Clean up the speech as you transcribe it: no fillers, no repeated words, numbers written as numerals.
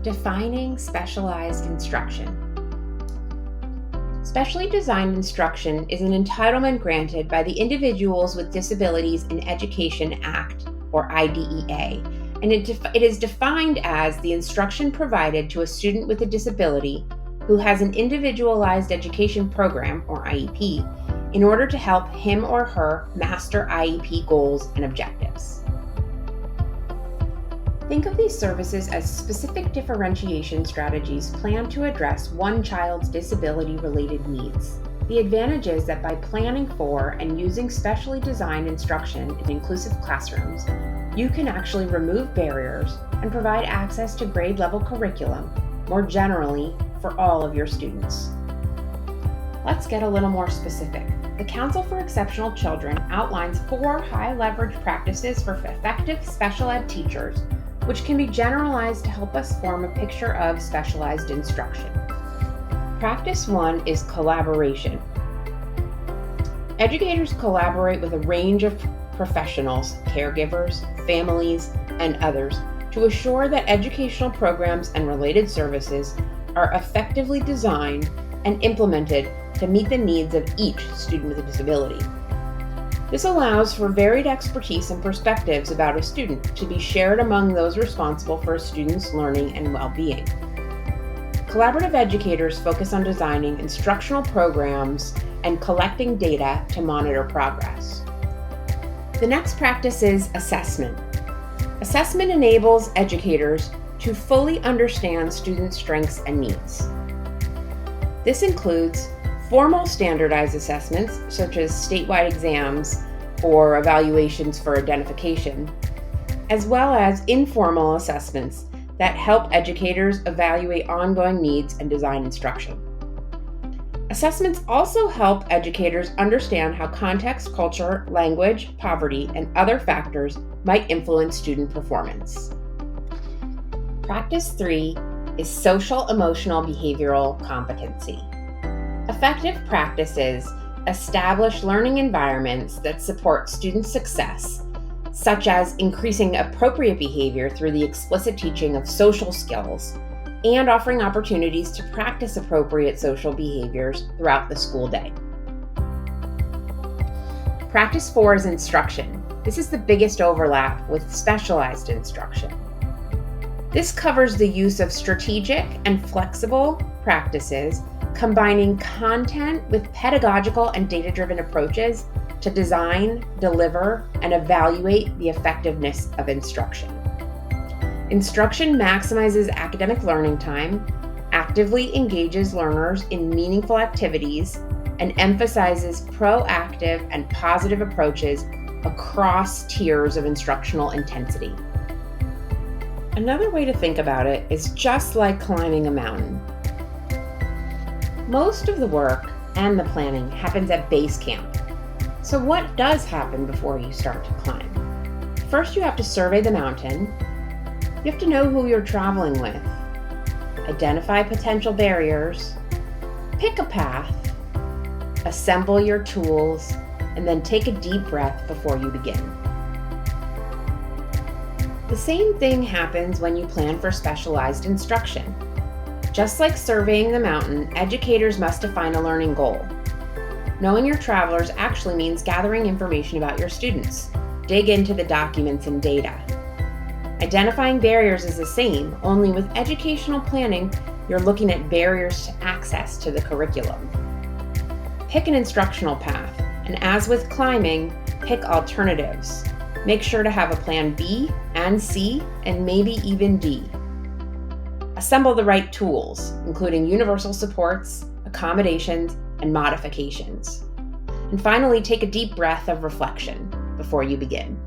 Defining specialized instruction. Specially designed instruction is an entitlement granted by the Individuals with Disabilities in Education Act, or IDEA, and it is defined as the instruction provided to a student with a disability who has an individualized education program, or IEP, in order to help him or her master IEP goals and objectives. Think of these services as specific differentiation strategies planned to address one child's disability-related needs. The advantage is that by planning for and using specially designed instruction in inclusive classrooms, you can actually remove barriers and provide access to grade-level curriculum more generally for all of your students. Let's get a little more specific. The Council for Exceptional Children outlines 4 high-leverage practices for effective special ed teachers, which can be generalized to help us form a picture of specialized instruction. Practice 1 is collaboration. Educators collaborate with a range of professionals, caregivers, families, and others to assure that educational programs and related services are effectively designed and implemented to meet the needs of each student with a disability. This allows for varied expertise and perspectives about a student to be shared among those responsible for a student's learning and well-being. Collaborative educators focus on designing instructional programs and collecting data to monitor progress. The next practice is assessment. Assessment enables educators to fully understand students' strengths and needs. This includes formal standardized assessments, such as statewide exams or evaluations for identification, as well as informal assessments that help educators evaluate ongoing needs and design instruction. Assessments also help educators understand how context, culture, language, poverty, and other factors might influence student performance. Practice 3 is social, emotional, behavioral competency. Effective practices establish learning environments that support student success, such as increasing appropriate behavior through the explicit teaching of social skills and offering opportunities to practice appropriate social behaviors throughout the school day. Practice 4 is instruction. This is the biggest overlap with specialized instruction. This covers the use of strategic and flexible practices, combining content with pedagogical and data-driven approaches to design, deliver, and evaluate the effectiveness of instruction. Instruction maximizes academic learning time, actively engages learners in meaningful activities, and emphasizes proactive and positive approaches across tiers of instructional intensity. Another way to think about it is just like climbing a mountain. Most of the work and the planning happens at base camp. So what does happen before you start to climb? First, you have to survey the mountain. You have to know who you're traveling with, identify potential barriers, pick a path, assemble your tools, and then take a deep breath before you begin. The same thing happens when you plan for specialized instruction. Just like surveying the mountain, educators must define a learning goal. Knowing your travelers actually means gathering information about your students. Dig into the documents and data. Identifying barriers is the same, only with educational planning, you're looking at barriers to access to the curriculum. Pick an instructional path, and as with climbing, pick alternatives. Make sure to have a plan B and C, and maybe even D. Assemble the right tools, including universal supports, accommodations, and modifications. And finally, take a deep breath of reflection before you begin.